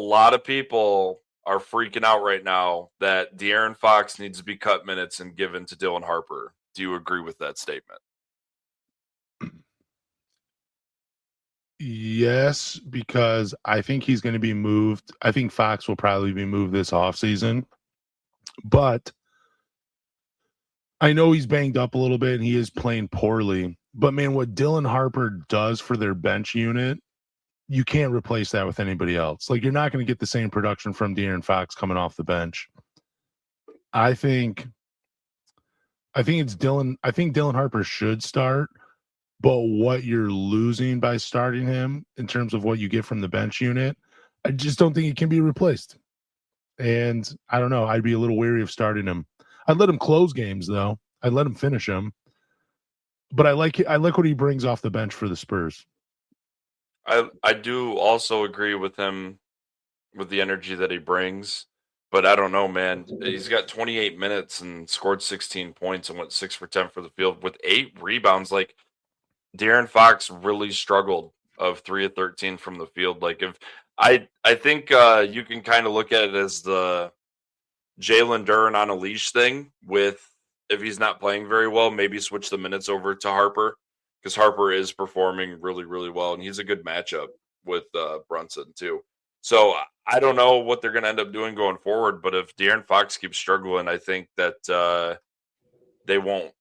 A lot of people are freaking out right now that De'Aaron Fox needs to be cut minutes and given to Dylan Harper. Do you agree with that statement? Yes, because I think he's going to be moved. I think Fox will probably be moved this offseason. But I know he's banged up a little bit and he is playing poorly. But man, what Dylan Harper does for their bench unit, you can't replace that with anybody else. Like, you're not going to get the same production from De'Aaron Fox coming off the bench. I think it's Dylan. I think Dylan Harper should start. But what you're losing by starting him in terms of what you get from the bench unit, I just don't think it can be replaced. And I don't know. I'd be a little wary of starting him. I'd let him close games, though. I'd let him finish them. But I like what he brings off the bench for the Spurs. I do also agree with him with the energy that he brings. But I don't know, man. He's got 28 minutes and scored 16 points and went 6 for 10 for the field with 8 rebounds. Like, De'Aaron Fox really struggled of 3 of 13 from the field. Like, if I think you can kind of look at it as the Jalen Duren on a leash thing. With if he's not playing very well, maybe switch the minutes over to Harper, because Harper is performing really, really well, and he's a good matchup with Brunson too. So I don't know what they're going to end up doing going forward, but if De'Aaron Fox keeps struggling, I think that they won't.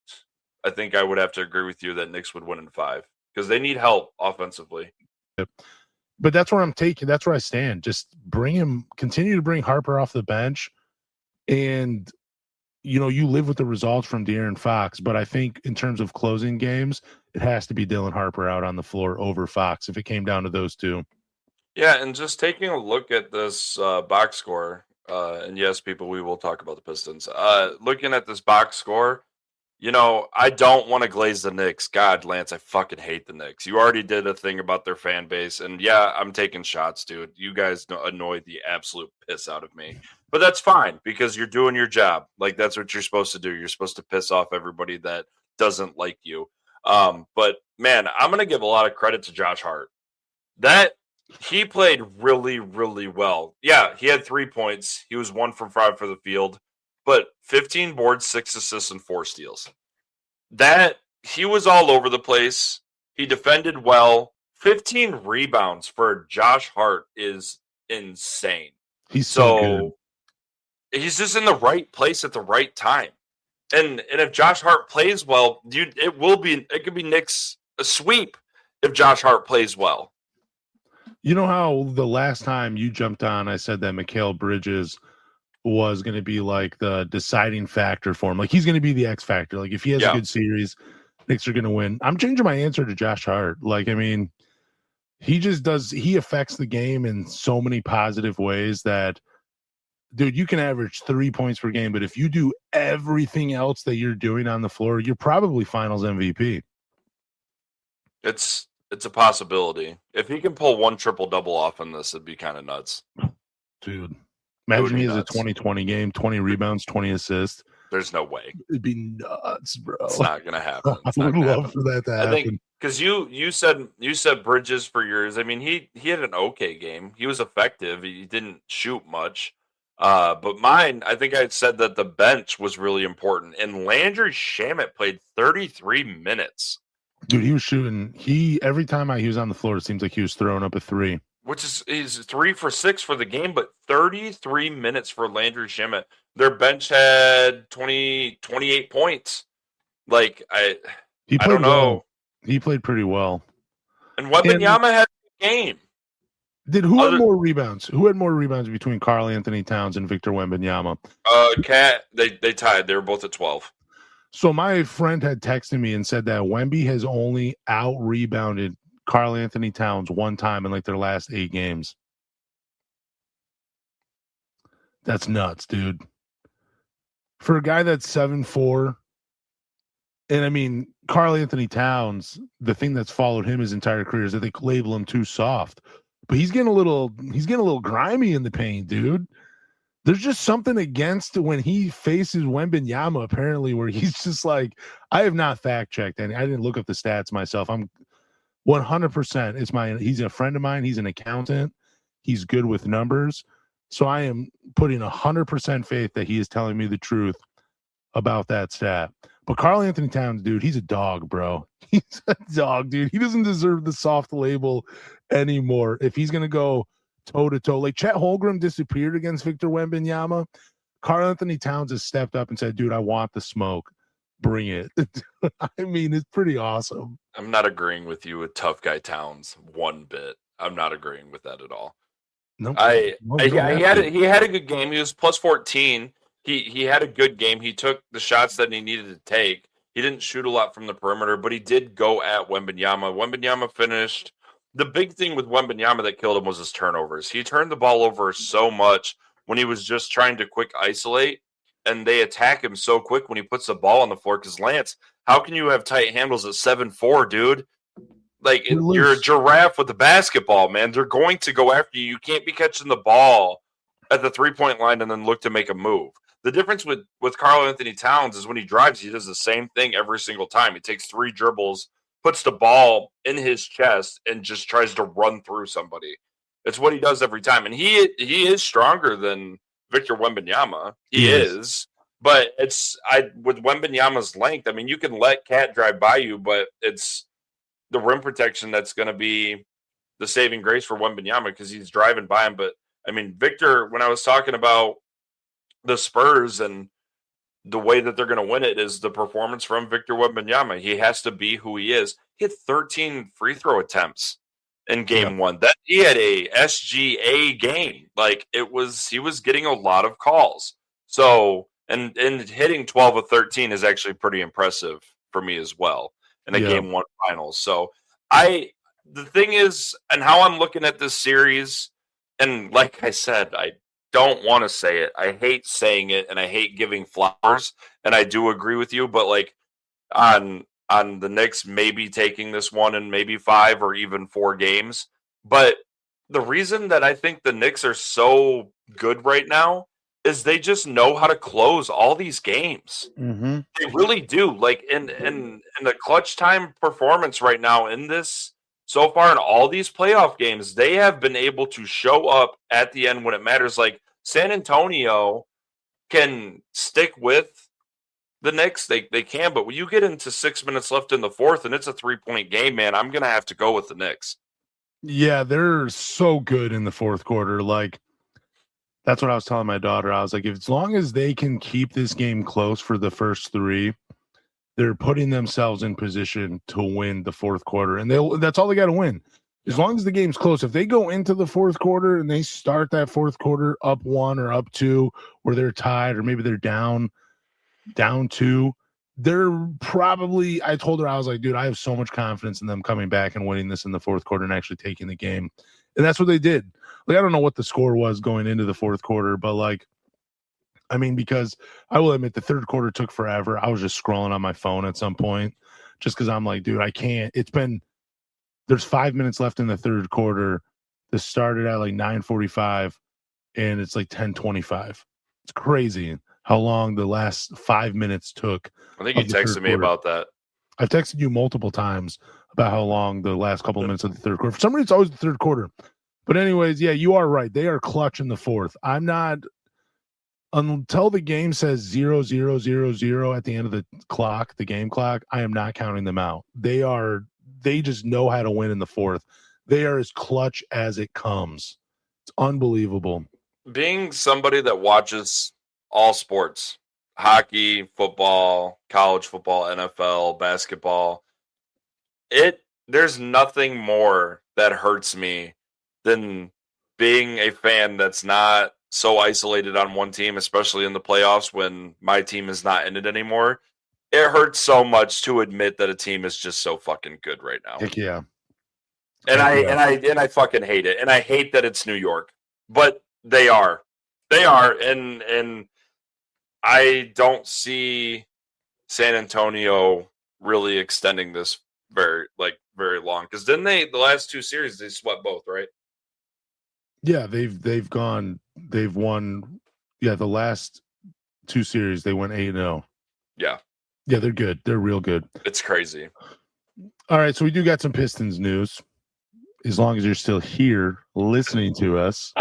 I think I would have to agree with you that Knicks would win in 5 because they need help offensively. But that's where I'm taking. That's where I stand. Just bring him. Continue to bring Harper off the bench, and you live with the results from De'Aaron Fox. But I think in terms of closing games, it has to be Dylan Harper out on the floor over Fox if it came down to those two. Yeah, and just taking a look at this box score, and yes, people, we will talk about the Pistons. Looking at this box score. I don't want to glaze the Knicks. God, Lance, I fucking hate the Knicks. You already did a thing about their fan base. And yeah, I'm taking shots, dude. You guys annoy the absolute piss out of me. But that's fine because you're doing your job. Like, that's what you're supposed to do. You're supposed to piss off everybody that doesn't like you. But, man, I'm going to give a lot of credit to Josh Hart. That he played really, really well. Yeah, he had 3 points. He was 1 from 5 for the field. But 15 boards, 6 assists, and 4 steals. That he was all over the place. He defended well. 15 rebounds for Josh Hart is insane. He's so good. He's just in the right place at the right time. And if Josh Hart plays well, it could be Knicks a sweep if Josh Hart plays well. You know how the last time you jumped on, I said that Mikal Bridges was going to be like the deciding factor for him. Like, he's going to be the X factor. Like, if he has a good series, Knicks are going to win. I'm changing my answer to Josh Hart. Like, I mean, he affects the game in so many positive ways that, dude, you can average 3 points per game, but if you do everything else that you're doing on the floor, you're probably finals MVP. It's a possibility. If he can pull 1 triple-double off in this, it'd be kind of nuts. Dude. Imagine he has a 20-20 game, 20 rebounds, 20 assists. There's no way. It'd be nuts, bro. It's not going to happen. I would love for that to happen. I think because you said Bridges for yours. I mean, he had an okay game. He was effective. He didn't shoot much. But mine, I think I had said that the bench was really important. And Landry Shamet played 33 minutes. Dude, he was shooting. Every time he was on the floor, it seems like he was throwing up a 3. Which is he's 3 for 6 for the game, but 33 minutes for Landry Shamet. Their bench had 28 points. Like, I don't know. Well. He played pretty well. And Wembanyama had a game. Who had more rebounds? Who had more rebounds between Karl Anthony Towns and Victor Wembanyama? They tied. They were both at 12. So my friend had texted me and said that Wemby has only out-rebounded Karl Anthony Towns 1 time in like their last 8 games. That's nuts, dude. For a guy that's 7'4", and I mean, Karl Anthony Towns, the thing that's followed him his entire career is that they label him too soft. But he's getting a little grimy in the paint, dude. There's just something against when he faces Wembanyama, apparently, where he's just like, I have not fact checked, and I didn't look up the stats myself. I'm 100%. He's a friend of mine. He's an accountant. He's good with numbers. So I am putting 100% faith that he is telling me the truth about that stat. But Karl Anthony Towns, dude, he's a dog, bro. He's a dog, dude. He doesn't deserve the soft label anymore. If he's going to go toe-to-toe, like Chet Holmgren disappeared against Victor Wembanyama, Karl Anthony Towns has stepped up and said, dude, I want the smoke. Bring it. I mean, it's pretty awesome. I'm not agreeing with you with tough guy Towns one bit. I'm not agreeing with that at all. Nope. He had a good game. He was plus 14. He had a good game. He took the shots that he needed to take. He didn't shoot a lot from the perimeter, but he did go at Wembanyama. Wembanyama finished. The big thing with Wembanyama that killed him was his turnovers. He turned the ball over so much when he was just trying to quick isolate, and they attack him so quick when he puts the ball on the floor. Because Lance, how can you have tight handles at 7'4", dude? Like, you're a giraffe with the basketball, man. They're going to go after you. You can't be catching the ball at the three-point line and then look to make a move. The difference with Karl Anthony Towns is when he drives, he does the same thing every single time. He takes 3 dribbles, puts the ball in his chest, and just tries to run through somebody. It's what he does every time. And he is stronger than Victor Wembanyama. He is. But with Wembanyama's length, I mean, you can let Cat drive by you, but it's the rim protection that's going to be the saving grace for Wembanyama because he's driving by him. But, I mean, Victor, when I was talking about the Spurs and the way that they're going to win it is the performance from Victor Wembanyama. He has to be who he is. He had 13 free throw attempts in game one. That he had a SGA game. Like he was getting a lot of calls. So, and hitting 12 of 13 is actually pretty impressive for me as well in a game one finals. So the thing is, and how I'm looking at this series, and like I said, I don't want to say it. I hate saying it, and I hate giving flowers. And I do agree with you, but like on the Knicks maybe taking this one in maybe 5 or even 4 games. But the reason that I think the Knicks are so good right now is they just know how to close all these games. Mm-hmm. They really do. Like in the clutch time performance right now in this. So far in all these playoff games, they have been able to show up at the end when it matters. Like San Antonio can stick with the Knicks. They can, but when you get into 6 minutes left in the fourth and it's a 3-point game, man, I'm going to have to go with the Knicks. Yeah, they're so good in the fourth quarter. Like, that's what I was telling my daughter. I was like, as long as they can keep this game close for the first 3, they're putting themselves in position to win the fourth quarter. And that's all they got to win. As long as the game's close. If they go into the fourth quarter and they start that fourth quarter up 1 or up 2, where they're tied or maybe they're down 2, they're probably, I told her, I was like, dude, I have so much confidence in them coming back and winning this in the fourth quarter and actually taking the game. And that's what they did. Like, I don't know what the score was going into the fourth quarter, but like, I mean, because I will admit the third quarter took forever. I was just scrolling on my phone at some point just because I'm like, dude, I can't. There's 5 minutes left in the third quarter. This started at like 9:45 and it's like 10:25. It's crazy how long the last 5 minutes took. I think you texted me about that. I've texted you multiple times about how long the last couple of minutes of the third quarter. For some reason, it's always the third quarter. But anyways, yeah, you are right. They are clutch in the fourth. I'm not. Until the game says 0-0-0-0 at the end of the clock, the game clock, I am not counting them out. They just know how to win in the fourth. They are as clutch as it comes. It's unbelievable. Being somebody that watches all sports, hockey, football, college football, NFL, basketball, there's nothing more that hurts me than being a fan that's not so isolated on one team, especially in the playoffs when my team is not in it anymore. It hurts so much to admit that a team is just so fucking good right now. Heck yeah. And I fucking hate it. And I hate that it's New York. But they are. And I don't see San Antonio really extending this very long. Because didn't the last 2 series they swept both, right? Yeah, they've won. Yeah, the last 2 series they went 8-0. Yeah, they're good. They're real good. It's crazy. All right, so we do got some Pistons news. as long as you're still here listening to us.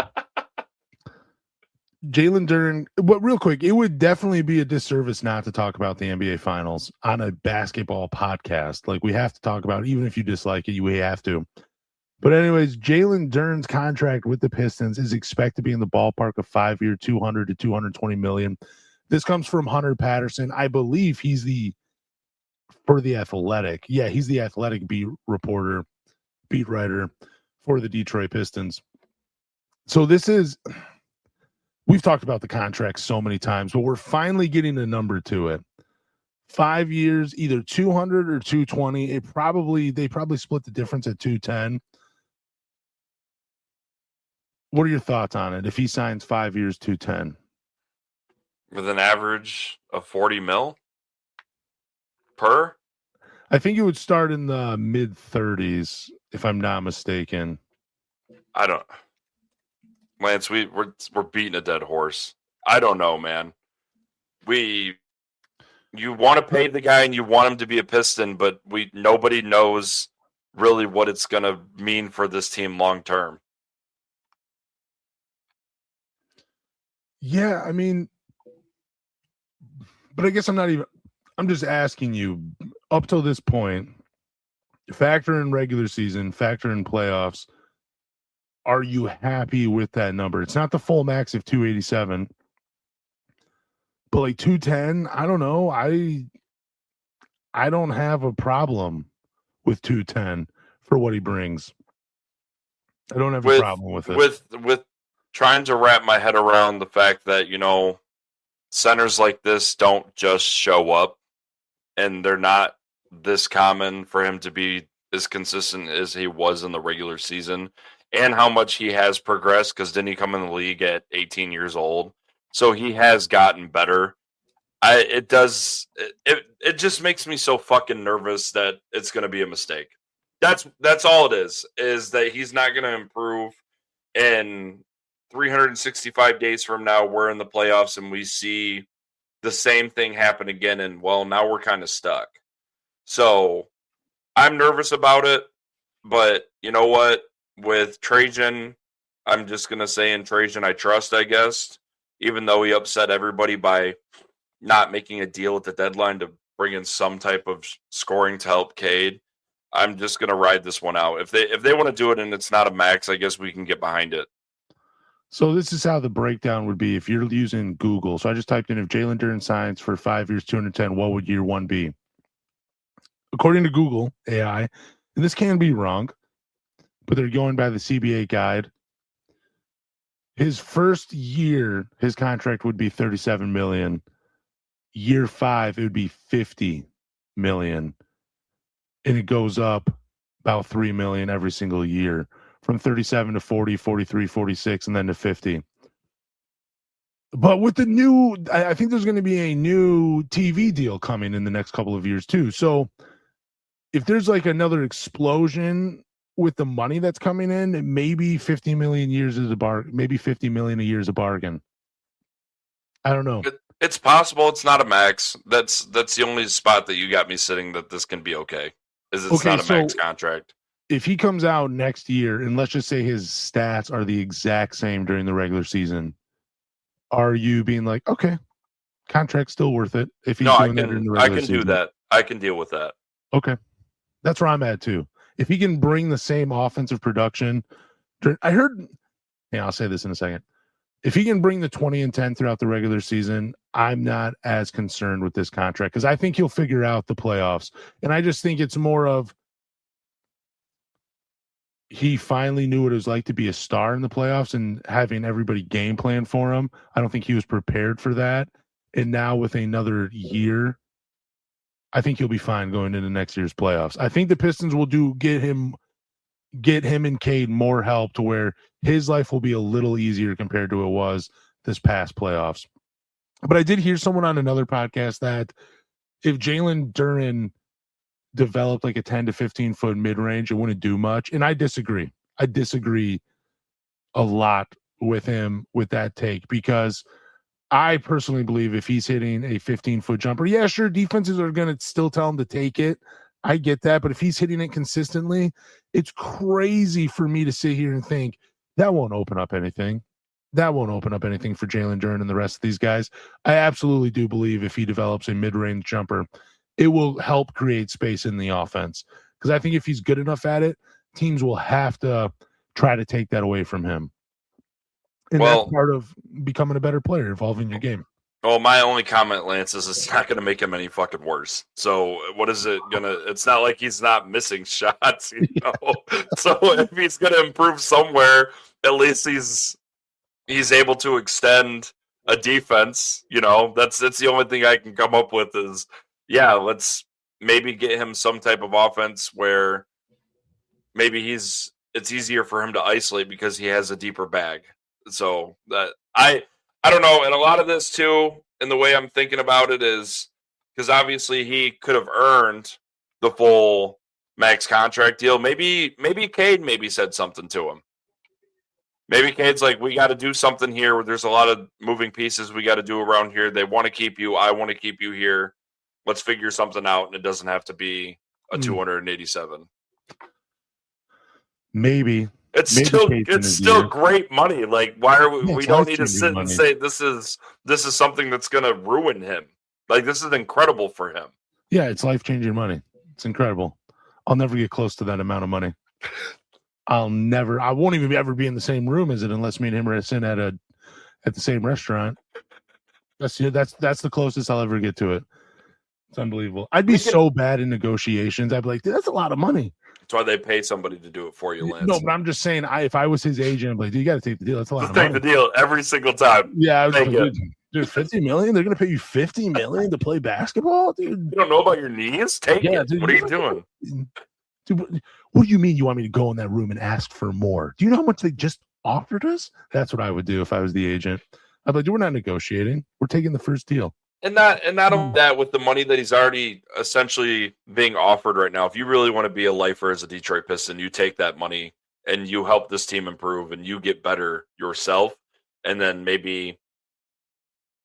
Jalen Duren, but real quick, it would definitely be a disservice not to talk about the NBA Finals on a basketball podcast. Like, we have to talk about it, even if you dislike it, we have to. But anyways, Jalen Duren's contract with the Pistons is expected to be in the ballpark of 5-year, 200 to 220 million. This comes from Hunter Patterson. I believe he's for the Athletic. Yeah, he's the Athletic beat writer for the Detroit Pistons. So we've talked about the contract so many times, but we're finally getting a number to it. 5 years, either 200 or 220. They probably split the difference at 210. What are your thoughts on it if he signs 5 years, 210? With an average of 40 mil per? I think it would start in the mid 30s, if I'm not mistaken. I don't. Lance, we're beating a dead horse. I don't know, man. You want to pay the guy and you want him to be a Piston, but nobody knows really what it's going to mean for this team long term. Yeah, I mean, but I guess I'm just asking you, up till this point, factor in regular season, factor in playoffs, are you happy with that number? It's not the full max of 287, but like 210, I don't know. I don't have a problem with 210 for what he brings. I don't have a problem with it. With trying to wrap my head around the fact that, centers like this don't just show up, and they're not this common for him to be as consistent as he was in the regular season, and how much he has progressed, because didn't he come in the league at 18 years old? So he has gotten better. It just makes me so fucking nervous that it's going to be a mistake. That's all it is that he's not going to improve, and 365 days from now, we're in the playoffs and we see the same thing happen again. And now we're kind of stuck. So I'm nervous about it, but you know what? With Trajan, I'm just going to say in Trajan, I trust, I guess, even though he upset everybody by not making a deal at the deadline to bring in some type of scoring to help Cade. I'm just going to ride this one out. If they want to do it and it's not a max, I guess we can get behind it. So this is how the breakdown would be if you're using Google. So I just typed in, if Jalen Duren signs for 5 years, 210, what would year one be? According to Google AI, and this can be wrong, but they're going by the CBA guide. His first year, his contract would be $37 million. Year 5, it would be $50 million. And it goes up about $3 million every single year, from 37 to 40, 43, 46, and then to 50. But with the new, I think there's going to be a new TV deal coming in the next couple of years too. So if there's like another explosion with the money that's coming in, maybe 50 million years is maybe 50 million a year is a bargain. I don't know. It's possible. It's not a max. That's the only spot that you got me sitting that this can be okay. It's not a max contract. If he comes out next year, and let's just say his stats are the exact same during the regular season, are you being like, okay, contract's still worth it? If he's doing that in the regular season? Do that. I can deal with that. Okay, that's where I'm at too. If he can bring the same offensive production, I'll say this in a second. If he can bring the 20 and 10 throughout the regular season, I'm not as concerned with this contract, because I think he'll figure out the playoffs. And I just think it's more of, he finally knew what it was like to be a star in the playoffs and having everybody game plan for him. I don't think he was prepared for that. And now with another year, I think he'll be fine going into next year's playoffs. I think the Pistons will get him and Cade more help to where his life will be a little easier compared to it was this past playoffs. But I did hear someone on another podcast that if Jalen Duren developed like a 10 to 15 foot mid-range, it wouldn't do much. And I disagree. I disagree a lot with him with that take, because I personally believe if he's hitting a 15-foot jumper, yeah, sure, defenses are going to still tell him to take it. I get that, but if he's hitting it consistently, it's crazy for me to sit here and think that won't open up anything. That won't open up anything for Jalen Duren and the rest of these guys. I absolutely do believe if he develops a mid-range jumper, it will help create space in the offense. Because I think if he's good enough at it, teams will have to try to take that away from him. And that's part of becoming a better player, evolving your game. Well, my only comment, Lance, is it's not going to make him any fucking worse. So what is it going to – it's not like he's not missing shots, you know? So if he's going to improve somewhere, at least he's able to extend a defense, you know? That's the only thing I can come up with is, yeah, let's maybe get him some type of offense where maybe it's easier for him to isolate because he has a deeper bag. So that I don't know, and a lot of this too, and the way I'm thinking about it is because obviously he could have earned the full max contract deal. Maybe Cade said something to him. Maybe Cade's like, we got to do something here. There's a lot of moving pieces we got to do around here. They want to keep you. I want to keep you here. Let's figure something out, and it doesn't have to be a 287. Maybe. It's still great money. Like, why are we don't need to sit and say this is something that's going to ruin him. Like, this is incredible for him. Yeah, it's life-changing money. It's incredible. I'll never get close to that amount of money. I won't even ever be in the same room as it unless me and him are sitting at the same restaurant. That's the closest I'll ever get to it. It's unbelievable. I'd be so bad in negotiations. I'd be like, dude, that's a lot of money. That's why they pay somebody to do it for you, Lance. No, but I'm just saying, if I was his agent, I'm like, dude, you got to take the deal. That's a lot of money. Take the deal every single time. Yeah, I was like, dude, $50 million? They're going to pay you $50 million to play basketball? Dude. You don't know about your knees? Take it. Dude, what are you doing? Dude, what do you mean you want me to go in that room and ask for more? Do you know how much they just offered us? That's what I would do if I was the agent. I'd be like, dude, we're not negotiating. We're taking the first deal. And not only that, with the money that he's already essentially being offered right now, if you really want to be a lifer as a Detroit Piston, you take that money and you help this team improve and you get better yourself. And then maybe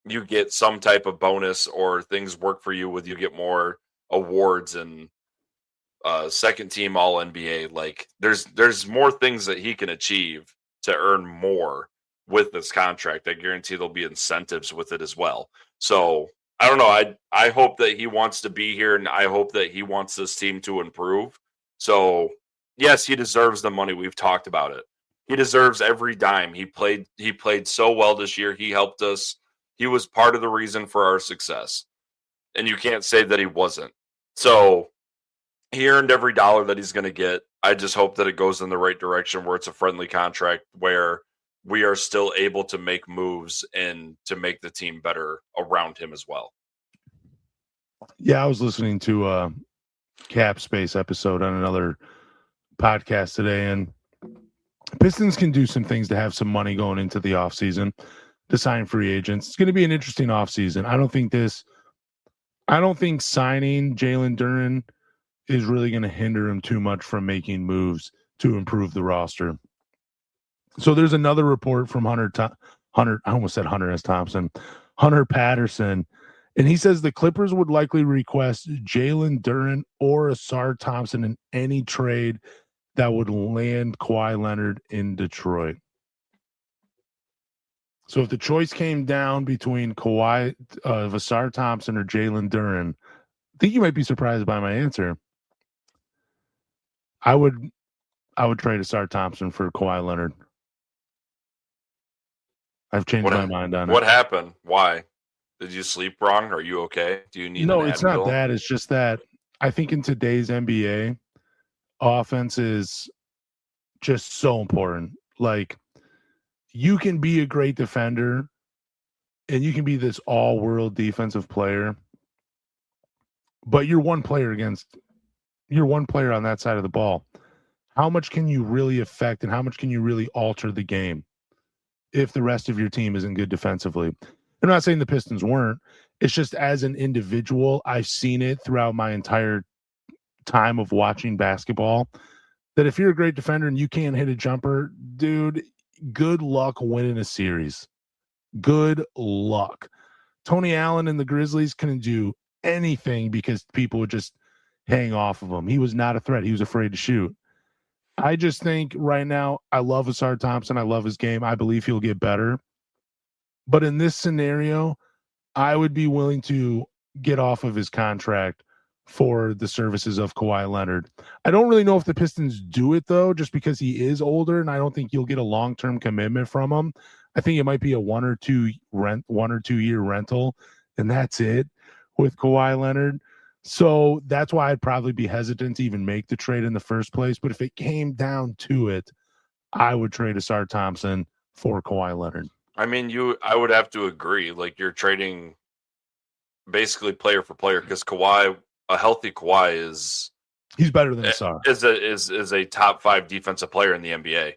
you get some type of bonus or things work for you with you get more awards and second team all NBA. Like there's more things that he can achieve to earn more with this contract. I guarantee there'll be incentives with it as well. So I don't know. I hope that he wants to be here, and I hope that he wants this team to improve. So yes, he deserves the money. We've talked about it. He deserves every dime. He played so well this year. He helped us. He was part of the reason for our success. And you can't say that he wasn't. So he earned every dollar that he's going to get. I just hope that it goes in the right direction where it's a friendly contract where we are still able to make moves and to make the team better around him as well. Yeah, I was listening to a Cap Space episode on another podcast today, and Pistons can do some things to have some money going into the offseason to sign free agents. It's going to be an interesting offseason. I don't think signing Jalen Duren is really going to hinder him too much from making moves to improve the roster. So there's another report from Hunter. I almost said Hunter S. Thompson, Hunter Patterson, and he says the Clippers would likely request Jalen Duren or Ausar Thompson in any trade that would land Kawhi Leonard in Detroit. So if the choice came down between Ausar Thompson or Jalen Duren, I think you might be surprised by my answer. I would trade Ausar Thompson for Kawhi Leonard. I've changed my mind on it. What happened? Why? Did you sleep wrong? Are you okay? Do you need No, it's not that. It's just that I think in today's NBA, offense is just so important. Like, you can be a great defender and you can be this all-world defensive player, but you're one player on that side of the ball. How much can you really affect and how much can you really alter the game if the rest of your team isn't good defensively? I'm not saying the Pistons weren't. It's just as an individual, I've seen it throughout my entire time of watching basketball that if you're a great defender and you can't hit a jumper, dude, good luck winning a series. Good luck. Tony Allen and the Grizzlies couldn't do anything because people would just hang off of him. He was not a threat. He was afraid to shoot. I just think right now, I love Ausar Thompson. I love his game. I believe he'll get better. But in this scenario, I would be willing to get off of his contract for the services of Kawhi Leonard. I don't really know if the Pistons do it, though, just because he is older, and I don't think you'll get a long-term commitment from him. I think it might be a 1 or 2 year rental, and that's it with Kawhi Leonard. So that's why I'd probably be hesitant to even make the trade in the first place. But if it came down to it, I would trade Ausar Thompson for Kawhi Leonard. I mean, I would have to agree. Like, you're trading basically player for player because Kawhi, a healthy Kawhi he's better than Ausar. Is a top 5 defensive player in the NBA.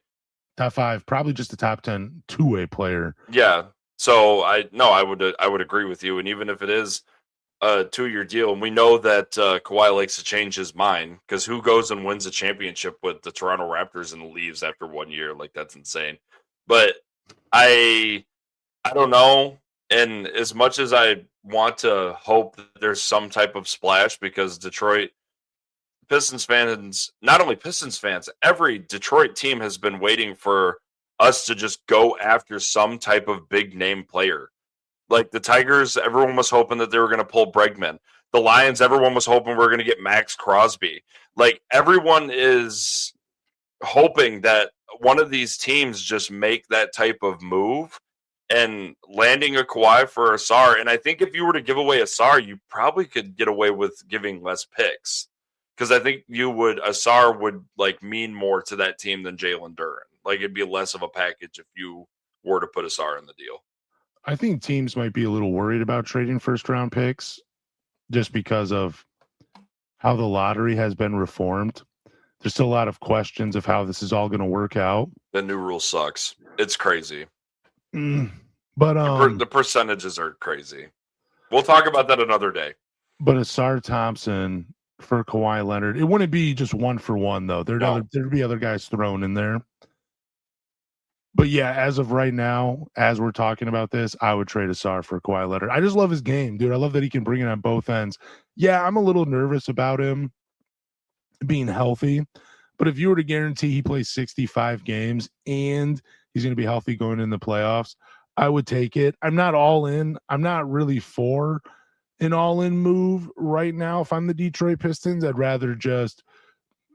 Top 5, probably just a top 10 two-way player. Yeah. So I would agree with you. And even if it is a 2-year deal, and we know that Kawhi likes to change his mind, because who goes and wins a championship with the Toronto Raptors and leaves after 1 year? Like, that's insane. But I don't know. And as much as I want to hope that there's some type of splash, because Detroit Pistons fans, not only Pistons fans, every Detroit team has been waiting for us to just go after some type of big name player. Like the Tigers, everyone was hoping that they were going to pull Bregman. The Lions, everyone was hoping we were going to get Max Crosby. Like, everyone is hoping that one of these teams just make that type of move, and landing a Kawhi for Ausar. And I think if you were to give away Ausar, you probably could get away with giving less picks, because I think Ausar would like mean more to that team than Jalen Duren. Like, it'd be less of a package if you were to put Ausar in the deal. I think teams might be a little worried about trading first round picks just because of how the lottery has been reformed. There's still a lot of questions of how this is all going to work out. The new rule sucks. It's crazy. But the percentages are crazy. We'll talk about that another day. But Ausar Thompson for Kawhi Leonard, it wouldn't be just 1-for-1 though. There'd be other guys thrown in there. But yeah, as of right now, as we're talking about this, I would trade Ausar for Kawhi Leonard. I just love his game, dude. I love that he can bring it on both ends. Yeah, I'm a little nervous about him being healthy, but if you were to guarantee he plays 65 games and he's going to be healthy going in the playoffs, I would take it. I'm not all in. I'm not really for an all-in move right now. If I'm the Detroit Pistons, I'd rather just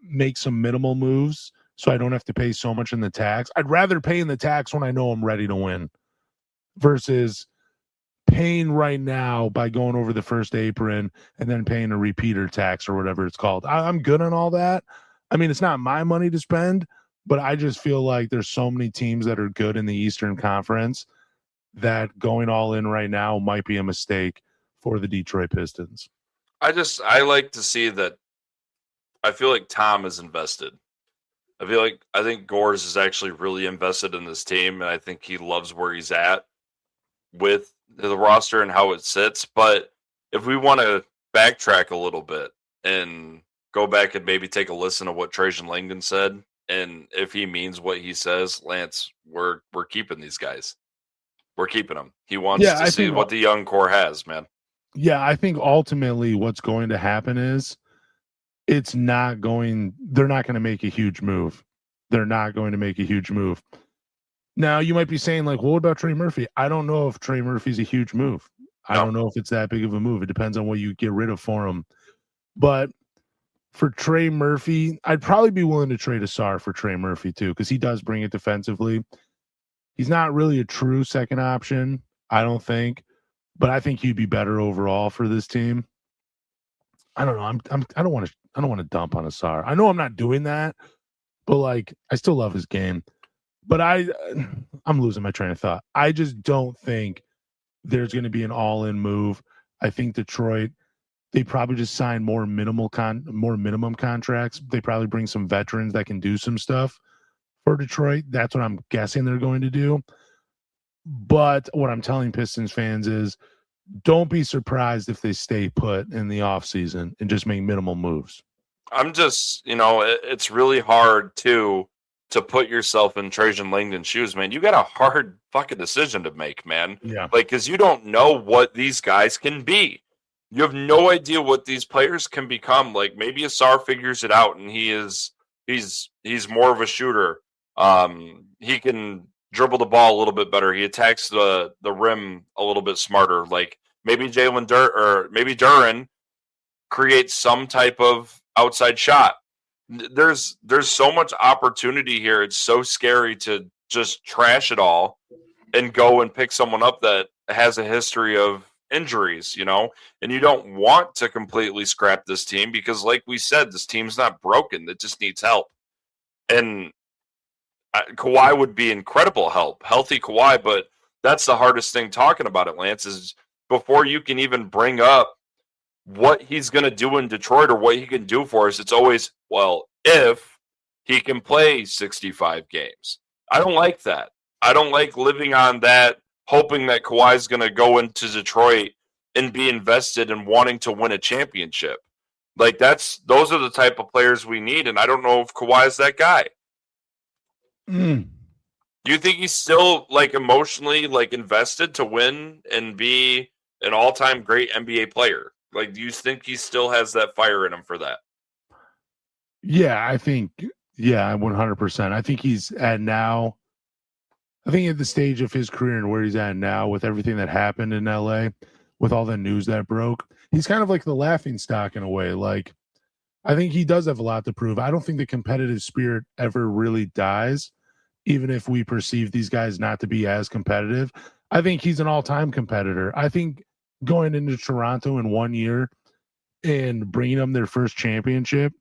make some minimal moves so I don't have to pay so much in the tax. I'd rather pay in the tax when I know I'm ready to win versus paying right now by going over the first apron and then paying a repeater tax or whatever it's called. I'm good on all that. I mean, it's not my money to spend, but I just feel like there's so many teams that are good in the Eastern Conference that going all in right now might be a mistake for the Detroit Pistons. I like to see that. I feel like Tom is invested. I think Gores is actually really invested in this team, and I think he loves where he's at with the roster and how it sits. But if we want to backtrack a little bit and go back and maybe take a listen to what Trajan Langdon said, and if he means what he says, Lance, we're keeping these guys. We're keeping them. He wants to see what the young core has, man. Yeah, I think ultimately what's going to happen is they're not going to make a huge move. They're not going to make a huge move. Now, you might be saying, like, well, what about Trey Murphy? I don't know if Trey Murphy's a huge move. I don't know if it's that big of a move. It depends on what you get rid of for him. But for Trey Murphy, I'd probably be willing to trade Ausar for Trey Murphy too, because he does bring it defensively. He's not really a true second option, I don't think, but I think he'd be better overall for this team. I don't know. I don't want to dump on Ausar. I know I'm not doing that, but like I still love his game. But I'm losing my train of thought. I just don't think there's going to be an all-in move. I think Detroit, they probably just sign more minimum contracts. They probably bring some veterans that can do some stuff for Detroit. That's what I'm guessing they're going to do. But what I'm telling Pistons fans is don't be surprised if they stay put in the offseason and just make minimal moves. I'm just, it's really hard to put yourself in Trajan Langdon's shoes, man. You got a hard fucking decision to make, man. Yeah. Like, because you don't know what these guys can be. You have no idea what these players can become. Like maybe Ausar figures it out, and he's more of a shooter. He can dribble the ball a little bit better. He attacks the rim a little bit smarter. Like maybe Duren creates some type of outside shot. There's so much opportunity here. It's so scary to just trash it all and go and pick someone up that has a history of injuries, and you don't want to completely scrap this team because, like we said, this team's not broken. It just needs help. And Kawhi would be incredible help, healthy Kawhi, but that's the hardest thing talking about it, Lance, is before you can even bring up what he's going to do in Detroit or what he can do for us, it's always, well, if he can play 65 games. I don't like that. I don't like living on that, hoping that Kawhi's going to go into Detroit and be invested in wanting to win a championship. Like those are the type of players we need, and I don't know if Kawhi is that guy. Do you think he's still like emotionally like invested to win and be an all-time great NBA player? Like, do you think he still has that fire in him for that? Yeah, I think, 100%. I think he's at the stage of his career and where he's at now with everything that happened in LA, with all the news that broke, he's kind of like the laughing stock in a way. Like, I think he does have a lot to prove. I don't think the competitive spirit ever really dies, even if we perceive these guys not to be as competitive. I think he's an all-time competitor. I think going into Toronto in 1 year and bringing them their first championship,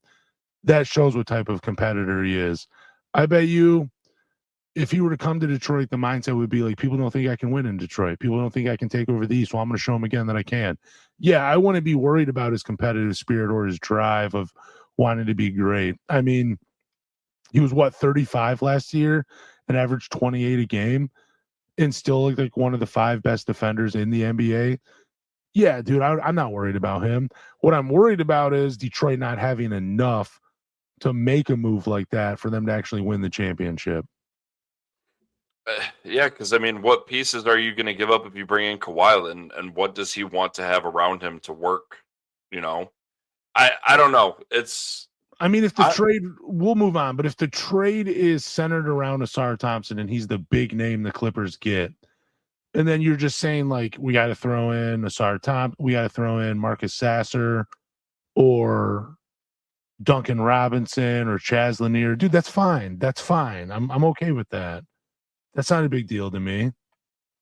that shows what type of competitor he is. I bet you if he were to come to Detroit, the mindset would be like, people don't think I can win in Detroit. People don't think I can take over the East. Well, I'm going to show them again that I can. Yeah, I wouldn't be worried about his competitive spirit or his drive of wanting to be great. I mean, he was, 35 last year and averaged 28 a game and still looked like one of the 5 best defenders in the NBA. Yeah, dude, I'm not worried about him. What I'm worried about is Detroit not having enough to make a move like that for them to actually win the championship. Yeah, because I mean, what pieces are you going to give up if you bring in Kawhi, and what does he want to have around him to work? I don't know. If the trade, we'll move on, but if the trade is centered around Ausar Thompson and he's the big name the Clippers get, and then you're just saying like we got to throw in Ausar Thompson, we got to throw in Marcus Sasser or Duncan Robinson or Chaz Lanier, dude, that's fine. That's fine. I'm okay with that. That's not a big deal to me.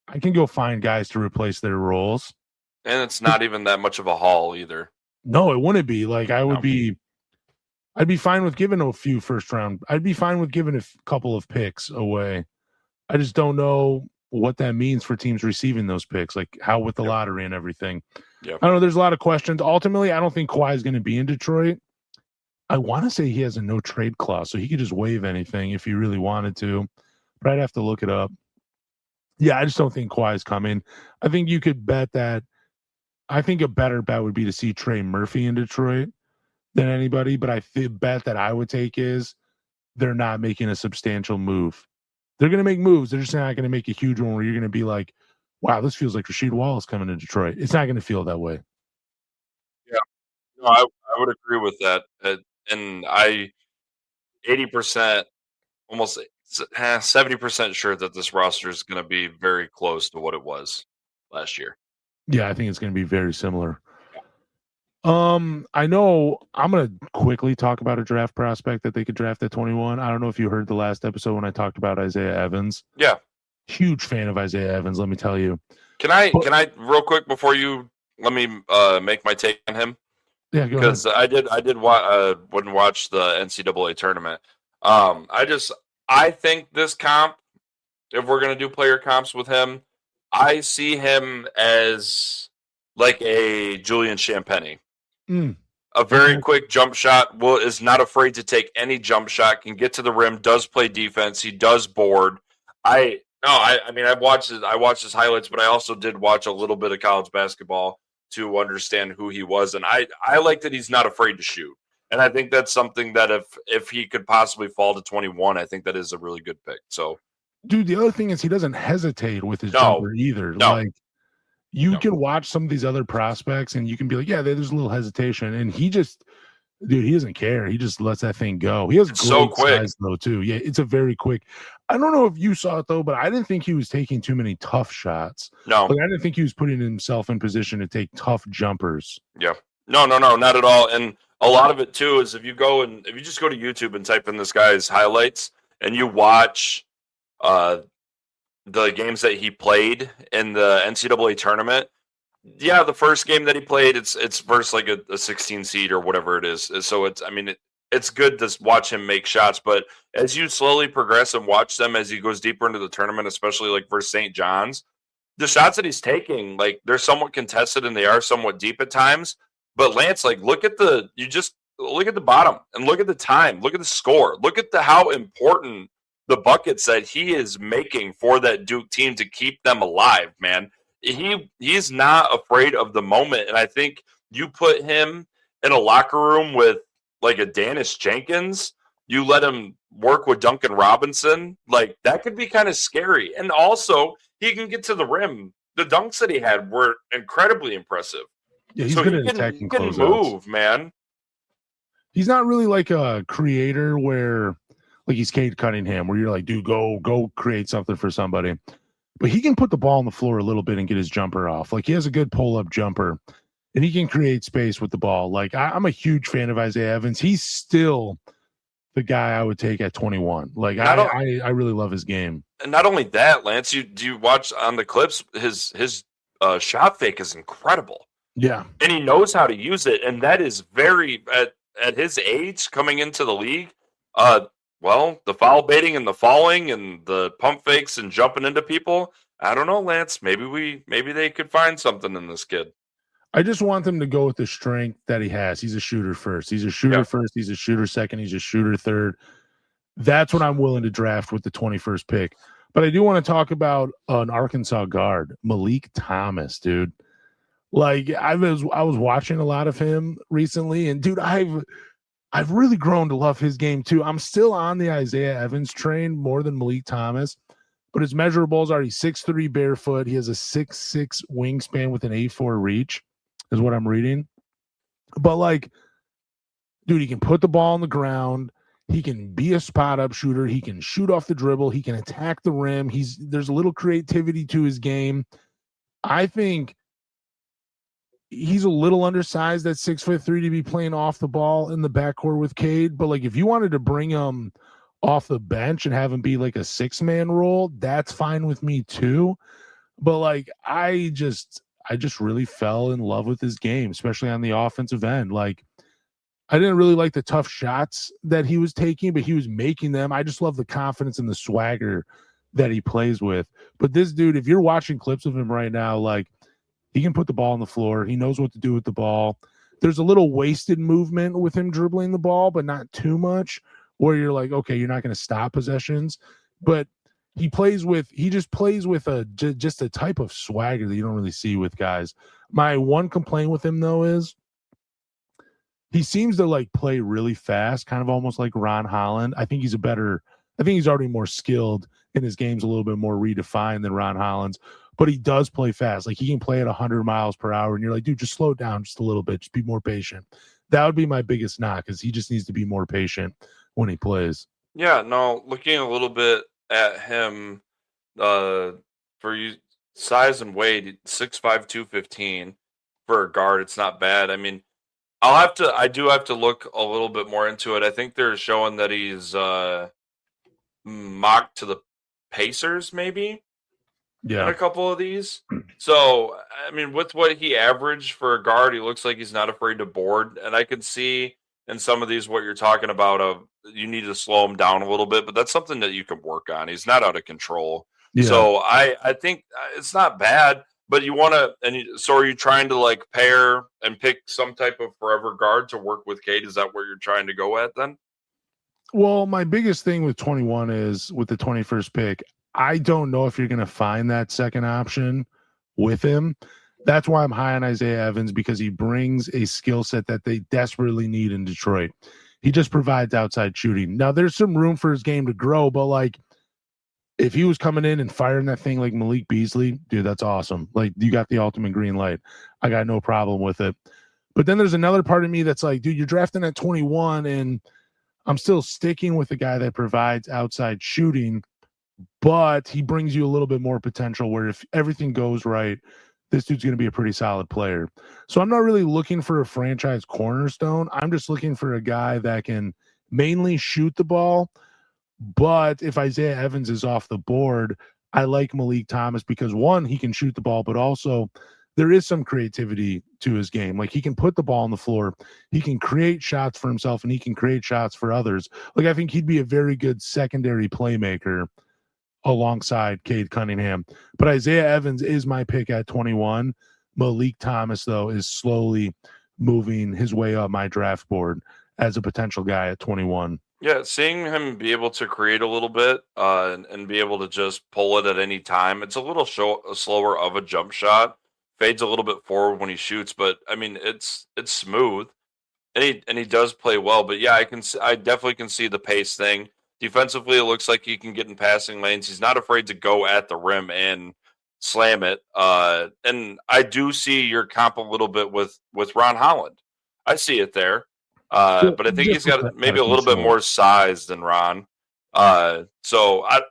I can go find guys to replace their roles. And it's not even that much of a haul either. No, it wouldn't be. Like I'd be fine with giving a few first round. I'd be fine with giving a couple of picks away. I just don't know what that means for teams receiving those picks, like how with the lottery and everything. Yep. I don't know. There's a lot of questions. Ultimately, I don't think Kawhi is going to be in Detroit. I want to say he has a no trade clause, so he could just waive anything if he really wanted to. But I'd have to look it up. Yeah, I just don't think Kawhi is coming. I think you could bet that. I think a better bet would be to see Trey Murphy in Detroit than anybody. But I bet that I would take is they're not making a substantial move. They're going to make moves. They're just not going to make a huge one where you're going to be like, wow, this feels like Rasheed Wallace coming to Detroit. It's not going to feel that way. Yeah, no, I would agree with that. And 80%, almost 70% sure that this roster is going to be very close to what it was last year. Yeah, I think it's going to be very similar. I know I'm going to quickly talk about a draft prospect that they could draft at 21. I don't know if you heard the last episode when I talked about Isaiah Evans. Yeah. Huge fan of Isaiah Evans, let me tell you. Can I real quick before you let me make my take on him? Yeah, go ahead. Because wouldn't watch the NCAA tournament. I think this comp, if we're going to do player comps with him, I see him as like a Julian Champagny. A very quick jump shot, is not afraid to take any jump shot, can get to the rim, does play defense, he does board. I watched his highlights, but I also did watch a little bit of college basketball to understand who he was, and I like that he's not afraid to shoot. And I think that's something that if he could possibly fall to 21, I think that is a really good pick. So, dude, the other thing is he doesn't hesitate with his jumper either. No. Like You No. can watch some of these other prospects and you can be like, yeah, there's a little hesitation. And he just, dude, he doesn't care. He just lets that thing go. He has It's so great quick. size, though, too. Yeah, it's a very quick. I don't know if you saw it, though, but I didn't think he was taking too many tough shots. No. Like, I didn't think he was putting himself in position to take tough jumpers. Yeah. No, not at all. And a lot of it too is if you just go to YouTube and type in this guy's highlights and you watch the games that he played in the NCAA tournament. Yeah, the first game that he played, it's versus like a 16 seed or whatever it is. So it's good to watch him make shots, but as you slowly progress and watch them as he goes deeper into the tournament, especially like versus St. John's, the shots that he's taking, like they're somewhat contested and they are somewhat deep at times. But Lance, like look at the bottom and look at the time, look at the score, look at how important the buckets that he is making for that Duke team to keep them alive, man. He's not afraid of the moment, and I think you put him in a locker room with like a Dennis Jenkins, you let him work with Duncan Robinson, like that could be kind of scary. And also, he can get to the rim. The dunks that he had were incredibly impressive. Yeah, he's good at attacking closeouts. Move, man. He's not really like a creator where, like he's Cade Cunningham, where you're like, dude, go create something for somebody. But he can put the ball on the floor a little bit and get his jumper off. Like he has a good pull-up jumper, and he can create space with the ball. Like I'm a huge fan of Isaiah Evans. He's still the guy I would take at 21. Like I really love his game. And not only that, Lance, you watch on the clips, his shot fake is incredible. Yeah. And he knows how to use it. And that is very, at his age coming into the league, well, the foul baiting and the falling and the pump fakes and jumping into people, I don't know, Lance. Maybe they could find something in this kid. I just want them to go with the strength that he has. He's a shooter first. He's a shooter first. He's a shooter second. He's a shooter third. That's what I'm willing to draft with the 21st pick. But I do want to talk about an Arkansas guard, Malik Thomas, dude. Like I was watching a lot of him recently, and dude, I've really grown to love his game too. I'm still on the Isaiah Evans train more than Malik Thomas, but his measurables are he's 6'3" barefoot. He has a 6'6" wingspan with an 8'4" reach, is what I'm reading. But like, dude, he can put the ball on the ground. He can be a spot up shooter. He can shoot off the dribble. He can attack the rim. There's a little creativity to his game. I think he's a little undersized at 6'3" to be playing off the ball in the backcourt with Cade. But like, if you wanted to bring him off the bench and have him be like a 6-man role, that's fine with me too. But like, I just really fell in love with his game, especially on the offensive end. Like, I didn't really like the tough shots that he was taking, but he was making them. I just love the confidence and the swagger that he plays with. But this dude, if you're watching clips of him right now, like, he can put the ball on the floor. He knows what to do with the ball. There's a little wasted movement with him dribbling the ball, but not too much, where you're like, okay, you're not going to stop possessions. But he just plays with just a type of swagger that you don't really see with guys. My one complaint with him, though, is he seems to like play really fast, kind of almost like Ron Holland. I think he's already more skilled, and his game's a little bit more redefined than Ron Holland's. But he does play fast. Like he can play at 100 miles per hour, and you're like, dude, just slow down just a little bit. Just be more patient. That would be my biggest knock, is he just needs to be more patient when he plays. Yeah, no, looking a little bit at him, for you, size and weight, 6'5", 215 for a guard, it's not bad. I mean, I do have to look a little bit more into it. I think they're showing that he's mocked to the Pacers, maybe. Yeah, in a couple of these. So, I mean, with what he averaged for a guard, he looks like he's not afraid to board. And I can see in some of these what you're talking about of you need to slow him down a little bit, but that's something that you can work on. He's not out of control. Yeah. So I think it's not bad, but you want to, so are you trying to like pair and pick some type of forever guard to work with Cade? Is that where you're trying to go at then? Well, my biggest thing with 21 is with the 21st pick, I don't know if you're going to find that second option with him. That's why I'm high on Isaiah Evans, because he brings a skill set that they desperately need in Detroit. He just provides outside shooting. Now, there's some room for his game to grow, but like, if he was coming in and firing that thing like Malik Beasley, dude, that's awesome. Like, you got the ultimate green light. I got no problem with it. But then there's another part of me that's like, dude, you're drafting at 21, and I'm still sticking with the guy that provides outside shooting, but he brings you a little bit more potential where if everything goes right, this dude's going to be a pretty solid player. So I'm not really looking for a franchise cornerstone. I'm just looking for a guy that can mainly shoot the ball. But if Isaiah Evans is off the board, I like Malik Thomas because, one, he can shoot the ball, but also there is some creativity to his game. Like, he can put the ball on the floor, he can create shots for himself, and he can create shots for others. Like, I think he'd be a very good secondary playmaker alongside Cade Cunningham. But Isaiah Evans is my pick at 21. Malik Thomas, though, is slowly moving his way up my draft board as a potential guy at 21. Yeah, seeing him be able to create a little bit and be able to just pull it at any time. It's a little slower of a jump shot. Fades a little bit forward when he shoots, but I mean it's smooth, and he does play well. But yeah, I definitely can see the pace thing. Defensively, it looks like he can get in passing lanes. He's not afraid to go at the rim and slam it. And I do see your comp a little bit with Ron Holland. I see it there. But I think he's got maybe a little bit more size than Ron. So I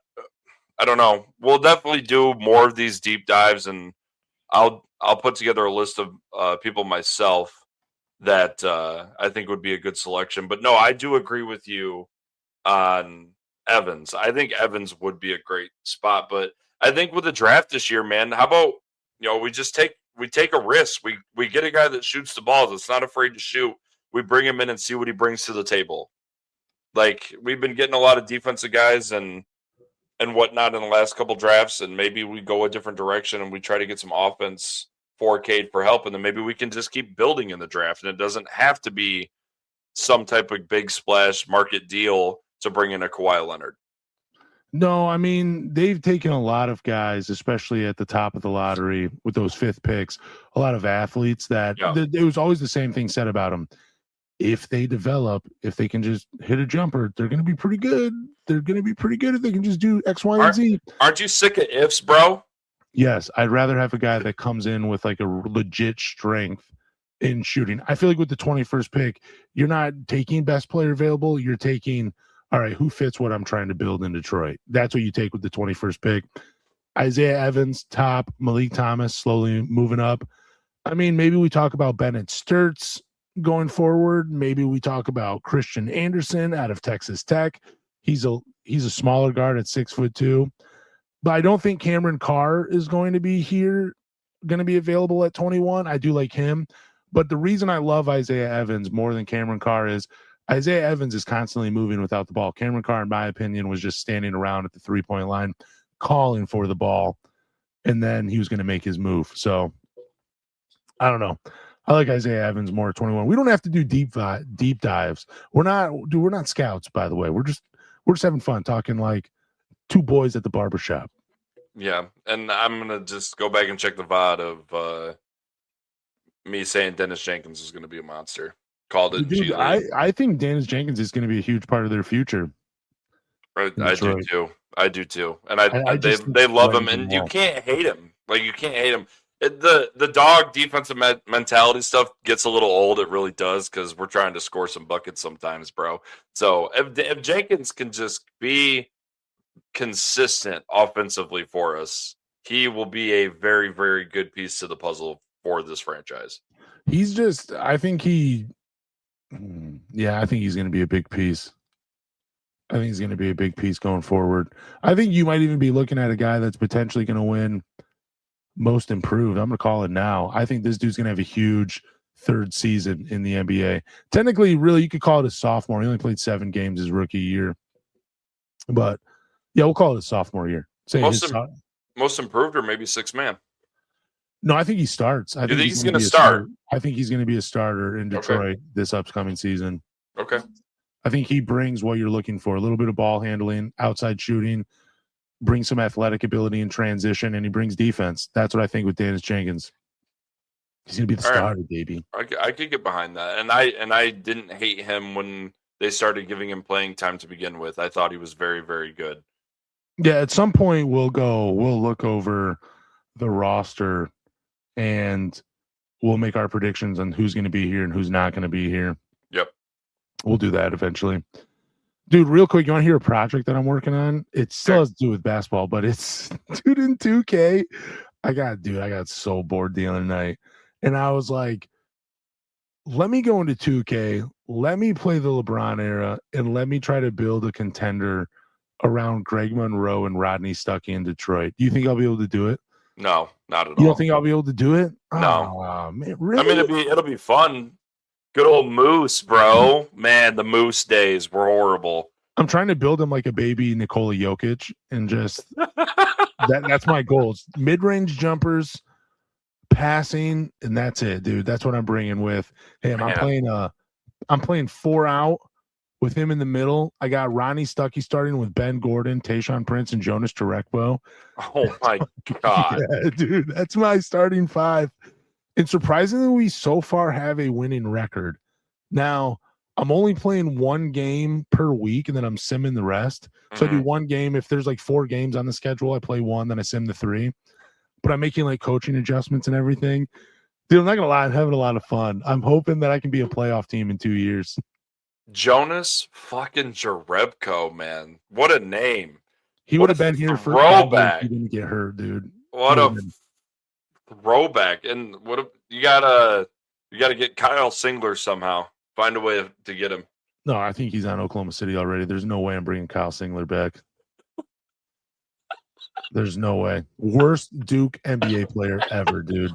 don't know. We'll definitely do more of these deep dives, and I'll put together a list of people myself that I think would be a good selection. But no, I do agree with you on Evans. I think Evans would be a great spot. But I think with the draft this year, man, how about we take a risk. We get a guy that shoots the ball, that's not afraid to shoot. We bring him in and see what he brings to the table. Like, we've been getting a lot of defensive guys and whatnot in the last couple drafts, and maybe we go a different direction and we try to get some offense for Cade for help, and then maybe we can just keep building in the draft, and it doesn't have to be some type of big splash market deal to bring in a Kawhi Leonard. No, I mean, they've taken a lot of guys, especially at the top of the lottery with those fifth picks, a lot of athletes that it was always the same thing said about them. If they develop, if they can just hit a jumper, they're going to be pretty good. They're going to be pretty good if they can just do X, Y, and Z. Aren't you sick of ifs, bro? Yes, I'd rather have a guy that comes in with like a legit strength in shooting. I feel like with the 21st pick, you're not taking best player available. You're taking, all right, who fits what I'm trying to build in Detroit? That's what you take with the 21st pick. Isaiah Evans, top. Malik Thomas, slowly moving up. I mean, maybe we talk about Bennett Sturts going forward. Maybe we talk about Christian Anderson out of Texas Tech. He's a smaller guard at 6'2". But I don't think Cameron Carr is going to be available at 21. I do like him. But the reason I love Isaiah Evans more than Cameron Carr is Isaiah Evans is constantly moving without the ball. Cameron Carr, in my opinion, was just standing around at the three-point line, calling for the ball, and then he was going to make his move. So I don't know. I like Isaiah Evans more at 21. We don't have to do deep dives. We're not scouts, by the way. We're just having fun talking like two boys at the barbershop. Yeah, and I'm gonna just go back and check the VOD of me saying Dennis Jenkins is gonna be a monster. Called it. Dude, I think Dennis Jenkins is gonna be a huge part of their future. I do too. And they love him, and you can't hate him. Like, you can't hate him. The dog defensive mentality stuff gets a little old. It really does, because we're trying to score some buckets sometimes, bro. So if Jenkins can just be consistent offensively for us, he will be a very, very good piece to the puzzle for this franchise. I think he's going to be a big piece. I think he's going to be a big piece going forward. I think you might even be looking at a guy that's potentially going to win most improved. I'm going to call it now. I think this dude's going to have a huge third season in the NBA. Technically, really, you could call it a sophomore. He only played 7 games his rookie year. But, yeah, we'll call it a sophomore year. Most improved, or maybe 6 man? No, I think he starts. I think he's going to start? I think he's going to be a starter in Detroit this upcoming season. Okay. I think he brings what you're looking for, a little bit of ball handling, outside shooting, brings some athletic ability in transition, and he brings defense. That's what I think with Dennis Jenkins. He's going to be the starter, baby. I could get behind that. And I didn't hate him when they started giving him playing time to begin with. I thought he was very, very good. Yeah, at some point we'll look over the roster and we'll make our predictions on who's going to be here and who's not going to be here. Yep. We'll do that eventually. Dude, real quick, you want to hear a project that I'm working on? It still has to do with basketball, but it's dude in 2K. I got so bored the other night. And I was like, let me go into 2K, let me play the LeBron era, and let me try to build a contender around Greg Monroe and Rodney Stuckey in Detroit. Do you think I'll be able to do it? No, not at all. You don't think I'll be able to do it? No. Oh, man, really? I mean, it'll be fun. Good old Moose, bro. Man, the Moose days were horrible. I'm trying to build him like a baby Nikola Jokic, and just that's my goal. It's mid-range jumpers, passing, and that's it, dude. That's what I'm bringing with him. I'm playing 4 out with him in the middle. I got Ronnie Stuckey starting with Ben Gordon, Tayshaun Prince, and Jonas Jerebko. Oh my god, yeah, dude, that's my starting 5. And surprisingly, we so far have a winning record. Now, I'm only playing 1 game per week, and then I'm simming the rest. So I do 1 game. If there's like 4 games on the schedule, I play 1, then I sim the 3. But I'm making like coaching adjustments and everything. Dude, I'm not gonna lie, I'm having a lot of fun. I'm hoping that I can be a playoff team in 2 years. Jonas fucking Jerebko, man. What a name. He would have been here for throwback. He didn't get hurt, dude. What a throwback. And you gotta get Kyle Singler somehow. Find a way to get him. No, I think he's on Oklahoma City already. There's no way I'm bringing Kyle Singler back. There's no way. Worst Duke NBA player ever, dude.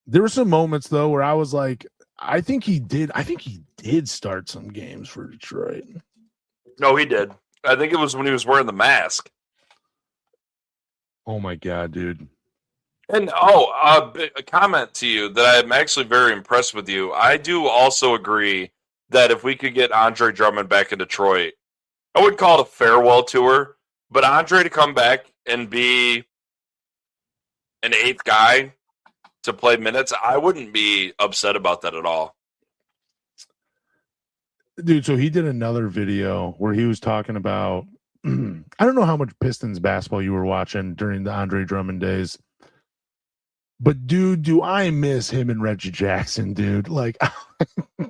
There were some moments though where I was like, I think he did start some games for Detroit. No, he did. I think it was when he was wearing the mask. Oh my god, dude. And a comment to you that I'm actually very impressed with you. I do also agree that if we could get Andre Drummond back in Detroit, I wouldn't call it a farewell tour, but Andre to come back and be an 8th guy to play minutes, I wouldn't be upset about that at all. Dude, so he did another video where he was talking about I don't know how much Pistons basketball you were watching during the Andre Drummond days. But dude, do I miss him and Reggie Jackson, dude. Like,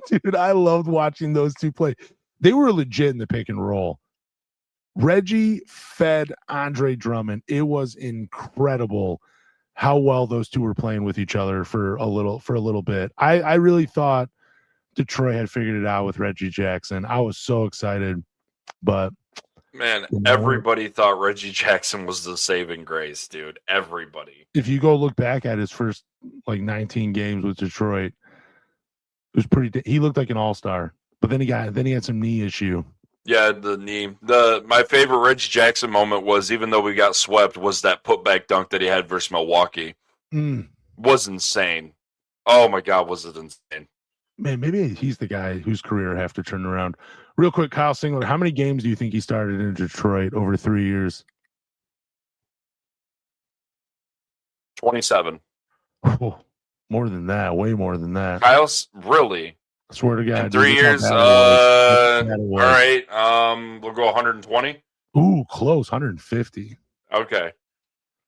dude, I loved watching those two play. They were legit in the pick and roll. Reggie fed Andre Drummond. It was incredible how well those two were playing with each other for a little bit. I really thought Detroit had figured it out with Reggie Jackson. I was so excited. But man, everybody thought Reggie Jackson was the saving grace, dude. Everybody. If you go look back at his first like 19 games with Detroit, it was pretty. He looked like an all-star, but then he had some knee issue. Yeah, the knee. My favorite Reggie Jackson moment was, even though we got swept, was that putback dunk that he had versus Milwaukee. Was insane. Oh my god, was it insane? Man, maybe he's the guy whose career I have to turn around. Real quick, Kyle Singler, how many games do you think he started in Detroit over 3 years? 27. Oh, more than that, way more than that. Kyle's really? I swear to God. In 3 years? All right. We'll go 120. Ooh, close. 150. Okay.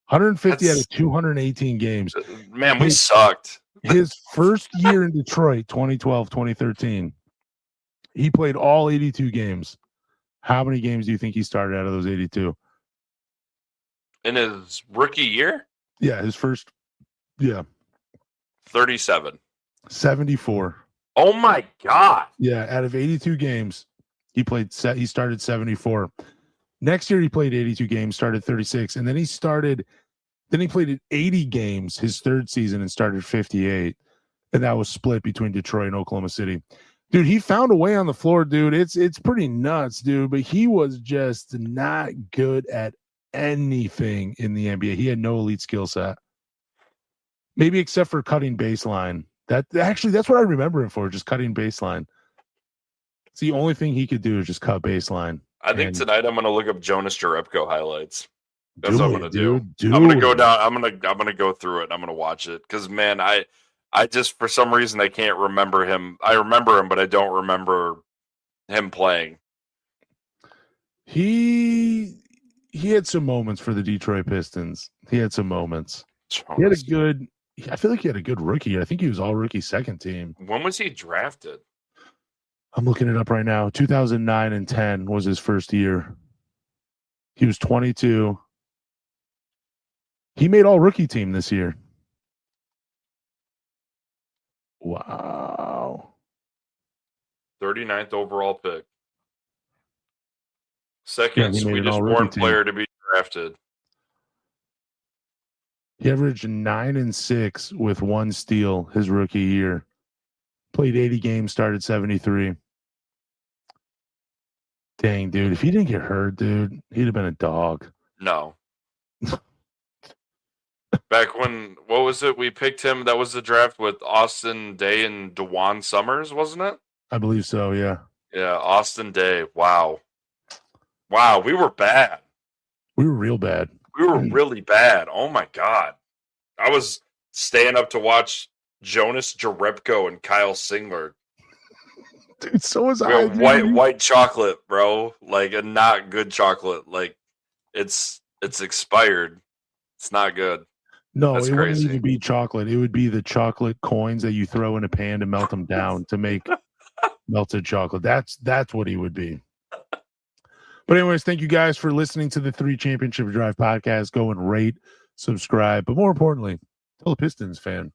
150 out of 218 games. Man, we sucked. His first year in Detroit, 2012, 2013, he played all 82 games. How many games do you think he started out of those 82? In his rookie year? Yeah, his first. Yeah. 37. 74. Oh my god. Yeah, out of 82 games, he started 74. Next year he played 82 games, started 36, and then he played 80 games his third season and started 58. And that was split between Detroit and Oklahoma City. Dude, he found a way on the floor, dude. It's pretty nuts, dude. But he was just not good at anything in the NBA. He had no elite skill set. Maybe except for cutting baseline. That's what I remember him for, just cutting baseline. It's the only thing he could do is just cut baseline. I think tonight I'm gonna look up Jonas Jerebko highlights. That's what I'm gonna do. I'm gonna go down. I'm gonna go through it. And I'm gonna watch it because man, I just for some reason I can't remember him. I remember him, but I don't remember him playing. He had some moments for the Detroit Pistons. He had some moments. He had a good. I feel like he had a good rookie. I think he was all rookie second team. When was he drafted? I'm looking it up right now. 2009 and 10 was his first year. He was 22. He made all rookie team this year. Wow. 39th overall pick. Second he made an Swedish all-rookie born team. player to be drafted. He averaged 9 and 6 with 1 steal his rookie year. Played 80 games, started 73. Dang, dude. If he didn't get hurt, dude, he'd have been a dog. No. Back when, what was it? We picked him. That was the draft with Austin Day and DeJuan Summers, wasn't it? I believe so, yeah. Yeah, Austin Day. Wow. Wow, we were bad. We were real bad. We were really bad. Oh, my God. I was staying up to watch Jonas Jerebko and Kyle Singler. Dude, so was I. White chocolate, bro. Like a not good chocolate. Like it's expired. It's not good. No, That's it wouldn't crazy. even be chocolate. It would be the chocolate coins that you throw in a pan to melt them down to make melted chocolate. That's what he would be. But anyways, thank you guys for listening to the 3 Championship Drive podcast. Go and rate, subscribe, but more importantly, tell a Pistons fan